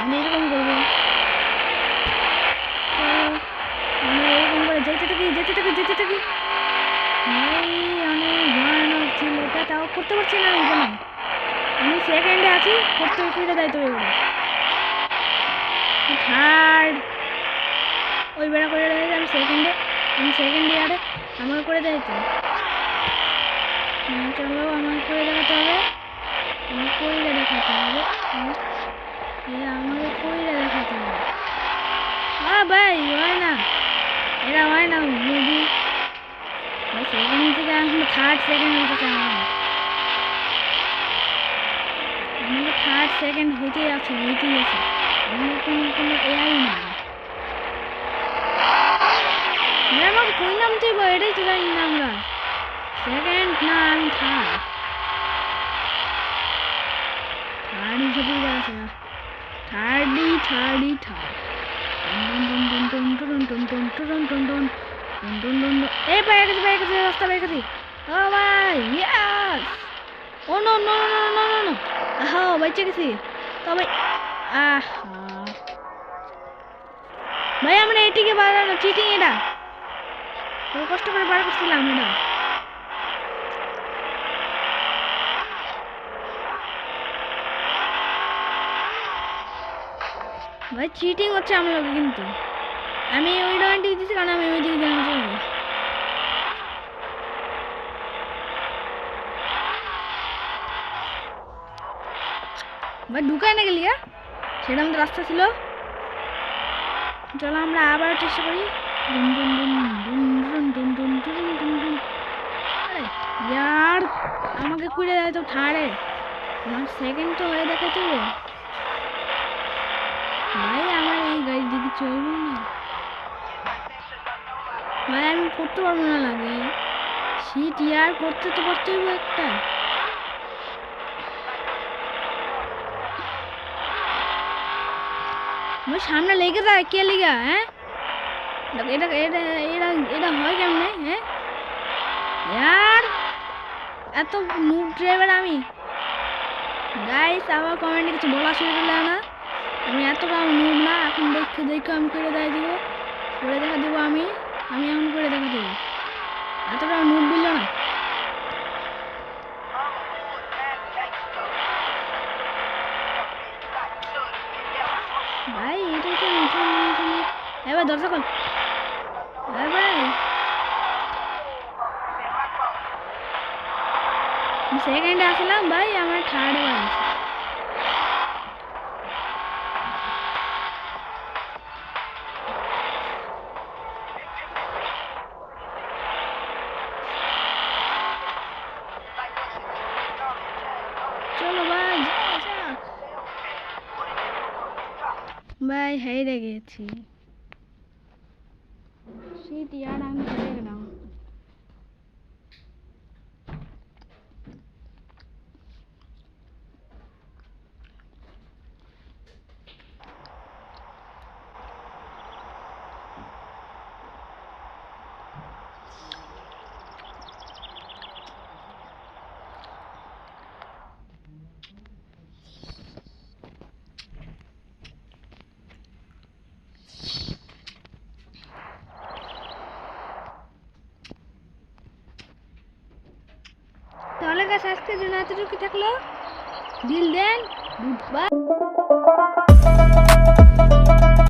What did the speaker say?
আমি এরকম করবো। আমরা এরকম করে যেতে থাকি অনেক ভয়ানক ছিল এটা, তাও করতে পারছি না এই জন্য। আমি সেকেন্ডে আছি, করতে করে দেয় তো এগুলো থার্ড ওই বেড়া করে দেয়। আমি সেকেন্ডে আরে আমাকে করে দেয় তো। চলো আমাকে করে দেখাতে হবে, আমাকে কইরে দেখাতে হবে। ভাই হয় না, এরা হয় না যদি ভাই সেকেন্ড থেকে এখন থার্ড সেকেন্ড হতে চাই। আমাকে থার্ড সেকেন্ড হইতেই আছে আমার কোনো এআই না। আমাকে কই নামতে হবে এটাই তো জানি না। আমরা সেকেন্ড না আমি থার্ড হিসেবেই যাচ্ছে না। থার্ডই এই পেয়ে গেছি রাস্তা পেয়ে গেছি। ও ভাই ইয়েস, ও no no no no no no, হ্যাঁ বেঁচে গেছি। তবে ভাই আমরা এটিকে বাজানো চিটিং, এটা খুব কষ্ট করে বার করছিলাম এটা। ভাই চিটিং হচ্ছে আমার লোকে, কিন্তু আমি ওই ডয়েন্টি দিচ্ছি কারণ আমি ওই দিকে জানা চলবো। ভাই ঢুকায় না গেলি সেটা আমাদের রাস্তা ছিল। চলো আমরা আবার চেষ্টা করি। ইয়ার আমাকে কুড়ে দেয় তো থার্ডে, আমার সেকেন্ড তো হয়ে দেখাতে হবে। ভাই আমার এই গাড়ির দিকে চলব না ভাই, আমি করতে পারবো না লাগে সিট ইয়ার করতে তো পারতেই হবে একটা। আমার সামনে লেগে যায় কে লেগা? হ্যাঁ এটা এটা এটা এটা হয় কেমনে? হ্যাঁ ইয়ার এত নুব ড্রাইভার আমি। গাইস আমার কমেন্টে কিছু বলা শুরু করলে না, আমি এতটা নুব না। এখন দেখো আমি করে দেখা দিব, আমি এখন করে দেখা দেব। এতটা নুব বলল না ভাই। এটাই তো এবার দরজা খোল ভাই। সেকেন্ডে আসলাম ভাই, আমার থার্ডে আছে। চলো ভাই ভাই হেরে গেছি। শীত ইয়ার আমি হেরে গেলাম। তাহলে গাছ আজকের জন্য এতটুকু থাকলো। দিল দেন, গুড বাই।